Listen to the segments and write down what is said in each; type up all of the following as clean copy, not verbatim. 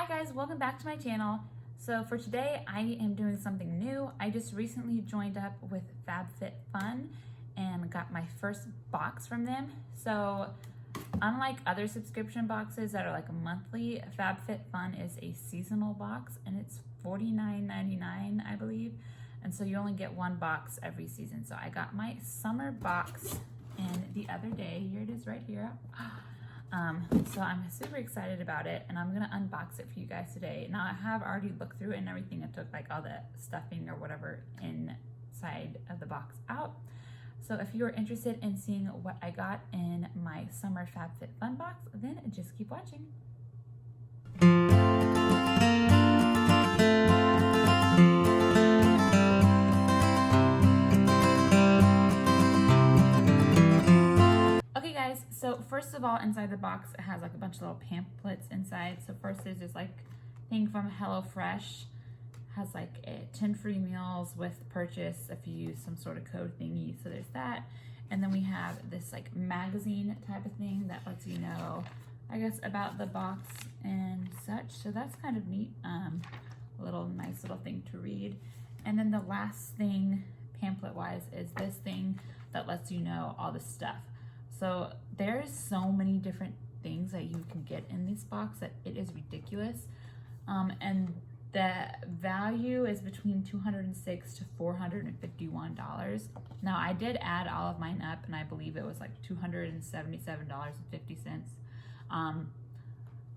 Hi guys, welcome back to my channel. So for today, I am doing something new. I just recently joined up with Fabfitfun and got my first box from them. So unlike other subscription boxes that are like a monthly, Fabfitfun is a seasonal box and it's $49.99, I believe. And so you only get one box every season. So I got my summer box and the other day, here it is right here. So I'm super excited about it and I'm gonna unbox it for you guys today. Now I have already looked through it and everything. I took like all the stuffing or whatever inside of the box out. So if you're interested in seeing what I got in my summer Fabfitfun box, then just keep watching. So first of all, inside the box, it has like a bunch of little pamphlets inside. So first there's this like thing from HelloFresh, has like 10 free meals with purchase if you use some sort of code thingy. So there's that. And then we have this like magazine type of thing that lets you know, I guess, about the box and such. So that's kind of neat. A little nice little thing to read. And then the last thing pamphlet wise is this thing that lets you know all the stuff. So there's so many different things that you can get in this box that it is ridiculous. And the value is between $206 to $451. Now I did add all of mine up and I believe it was like $277.50.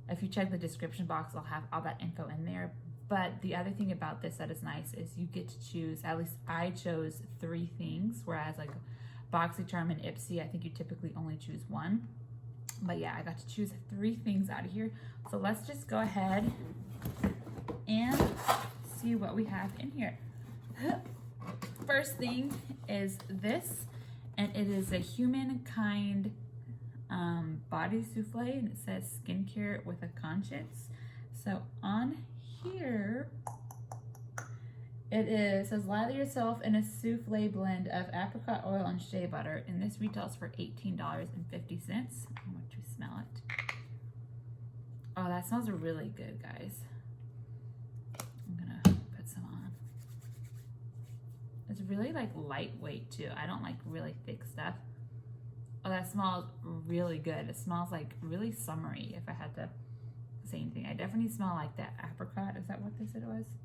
If you check the description box, I'll have all that info in there. But the other thing about this that is nice is you get to choose, at least I chose 3 things, whereas like BoxyCharm and Ipsy, I think you typically only choose 1. But yeah, I got to choose 3 things out of here. So let's just go ahead and see what we have in here. First thing is this, and it is a humankind body souffle, and it says skincare with a conscience. So on here, it says lather yourself in a souffle blend of apricot oil and shea butter, and this retails for $18.50. I want to smell it. Oh, that smells really good, guys. I'm gonna put some on. It's really like lightweight too. I don't like really thick stuff. Oh, that smells really good. It smells like really summery, if I had to say anything. I definitely smell like that apricot. Is that what they said it was?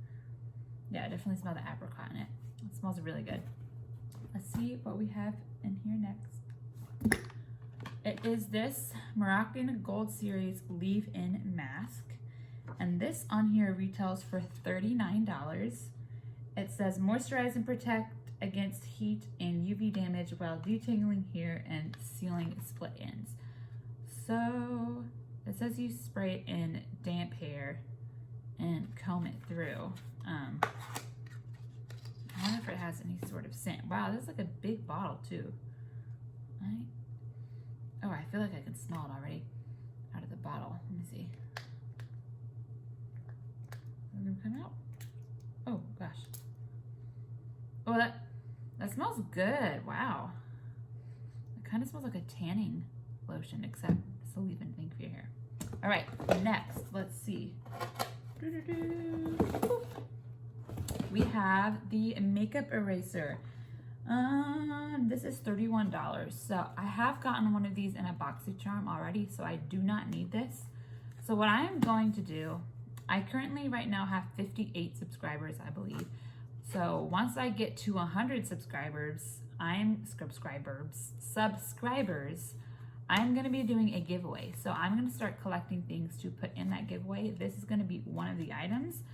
Yeah, I definitely smell the apricot in it. It smells really good. Let's see what we have in here next. It is this Moroccan Gold Series Leave-In Mask. And this on here retails for $39. It says moisturize and protect against heat and UV damage while detangling hair and sealing split ends. So it says you spray it in damp hair and comb it through. I wonder if it has any sort of scent. Wow, this is like a big bottle too. Right? Oh, I feel like I can smell it already out of the bottle. Let me see. Is it gonna come out? Oh gosh. Oh, that smells good. Wow. It kind of smells like a tanning lotion, except it's a leave-in thing for your hair. All right, next, let's see. We have the makeup eraser. This is $31. So I have gotten one of these in a BoxyCharm already, so I do not need this. So what I am going to do, I currently right now have 58 subscribers, I believe. So once I get to 100 subscribers, I'm going to be doing a giveaway. So I'm going to start collecting things to put in that giveaway. This is going to be one of the items.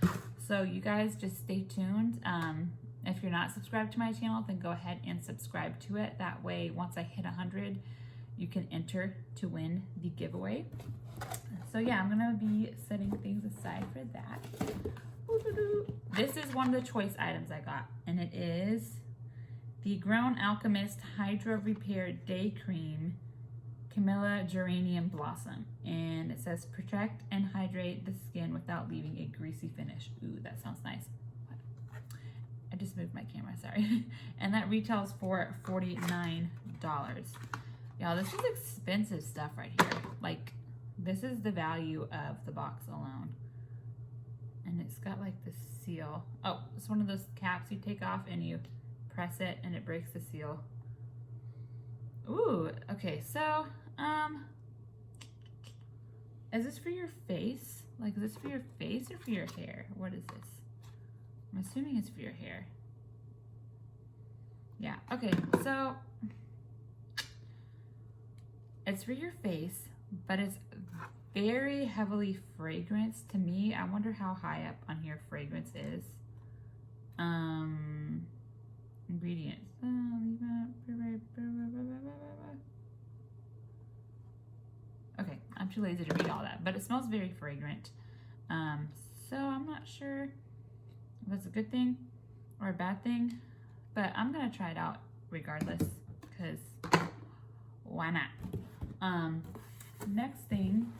So you guys just stay tuned. If you're not subscribed to my channel, then go ahead and subscribe to it. That way, once I hit 100, you can enter to win the giveaway. So yeah, I'm going to be setting things aside for that. This is one of the choice items I got, and it is the Grown Alchemist Hydra Repair Day Cream Camellia Geranium Blossom, and it says protect and hydrate the skin without leaving a greasy finish. Ooh, that sounds nice. I just moved my camera, sorry. And that retails for $49. Y'all, this is expensive stuff right here. Like, this is the value of the box alone. It's got like this seal. Oh, it's one of those caps you take off and you press it and it breaks the seal. Ooh, okay, so, is this for your face? Like, is this for your face or for your hair? What is this? I'm assuming it's for your hair. Yeah, okay, so it's for your face, but it's very heavily fragranced to me. I wonder how high up on here fragrance is. Ingredients. Okay, I'm too lazy to read all that, but it smells very fragrant. So I'm not sure if that's a good thing or a bad thing, but I'm gonna try it out regardless, because why not? Next thing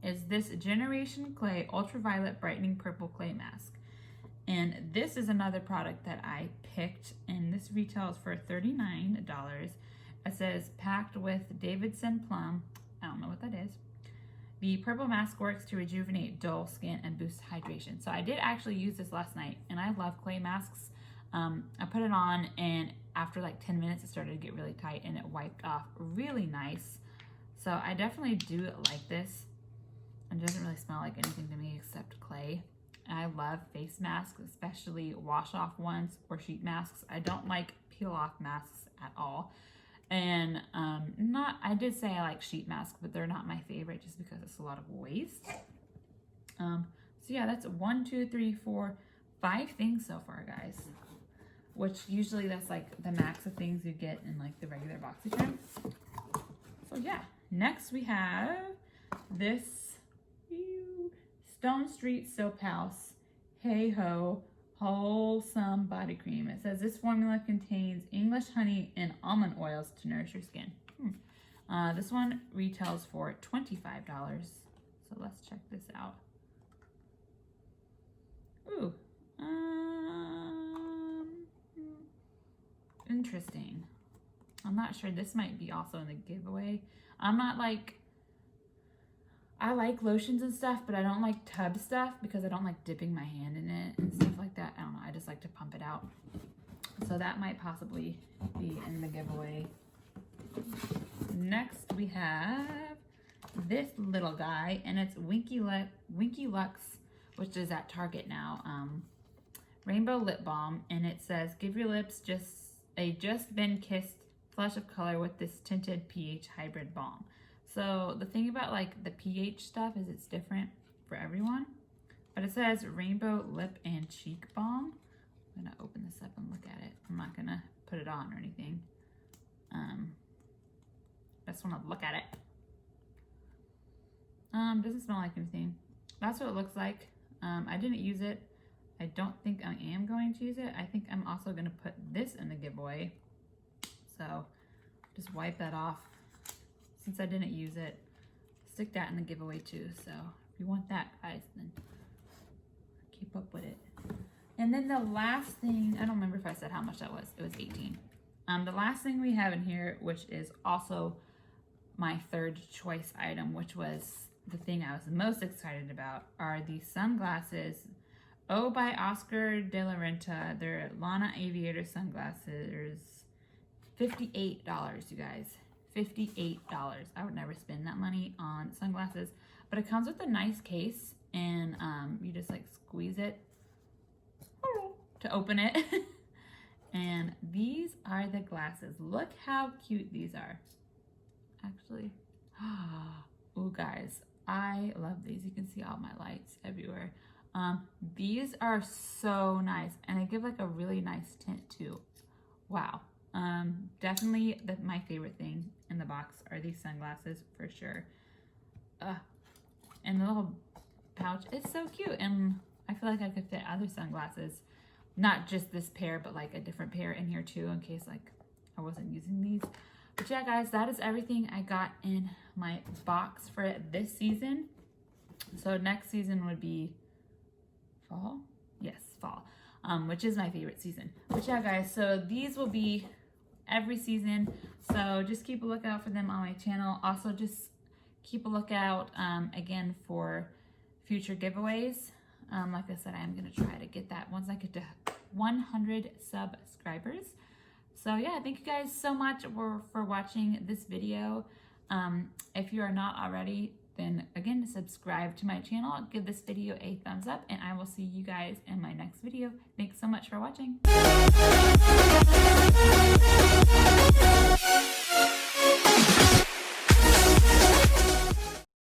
is this Generation Clay Ultraviolet Brightening Purple Clay Mask. And this is another product that I picked, and this retails for $39. It says packed with Davidson Plum. I don't know what that is. The purple mask works to rejuvenate dull skin and boost hydration. So I did actually use this last night, and I love clay masks. I put it on, and after like 10 minutes, it started to get really tight, and it wiped off really nice. So I definitely do like this. It doesn't really smell like anything to me except clay. I love face masks, especially wash off ones or sheet masks. I don't like peel off masks at all. And I did say I like sheet masks, but they're not my favorite just because it's a lot of waste. So yeah, that's 1, 2, 3, 4, 5 things so far, guys. Which usually that's like the max of things you get in like the regular BoxyCharm. So yeah, next we have this Stone Street Soaphouse Hey Ho Wholesome Body Cream. It says this formula contains English honey and almond oils to nourish your skin. This one retails for $25. So let's check this out. Ooh. Interesting. I'm not sure. This might be also in the giveaway. I'm not like, I like lotions and stuff, but I don't like tub stuff because I don't like dipping my hand in it and stuff like that. I don't know. I just like to pump it out. So that might possibly be in the giveaway. Next, we have this little guy, and it's Winky Lux, which is at Target now. Rainbow Lip Balm, and it says, give your lips just been kissed flush of color with this tinted pH hybrid balm. So the thing about like the pH stuff is it's different for everyone, but it says Rainbow Lip and Cheek Balm. I'm gonna open this up and look at it. I'm not gonna put it on or anything. I just wanna look at it. Doesn't smell like anything. That's what it looks like. I didn't use it. I don't think I am going to use it. I think I'm also gonna put this in the giveaway. So just wipe that off. Since I didn't use it, stick that in the giveaway too. So if you want that, guys, then keep up with it. And then the last thing, I don't remember if I said how much that was. It was 18. The last thing we have in here, which is also my third choice item, which was the thing I was most excited about, are these sunglasses. Oh, by Oscar de la Renta. They're Lana Aviator sunglasses. $58, you guys. $58. I would never spend that money on sunglasses, but it comes with a nice case, and you just like squeeze it to open it. And these are the glasses. Look how cute these are. Actually, oh guys, I love these. You can see all my lights everywhere. These are so nice, and they give like a really nice tint too. Wow. Definitely my favorite thing in the box are these sunglasses for sure. And the little pouch is so cute, and I feel like I could fit other sunglasses, not just this pair, but like a different pair in here too, in case like I wasn't using these. But yeah, guys, that is everything I got in my box for this season. So next season would be fall? Yes, fall, which is my favorite season. But yeah, guys, so these will be every season. So just keep a lookout for them on my channel. Also, just keep a lookout, again, for future giveaways. Like I said, I am going to try to get that once I get to 100 subscribers. So yeah, thank you guys so much for watching this video. If you are not already, then again, subscribe to my channel, give this video a thumbs up, and I will see you guys in my next video. Thanks so much for watching.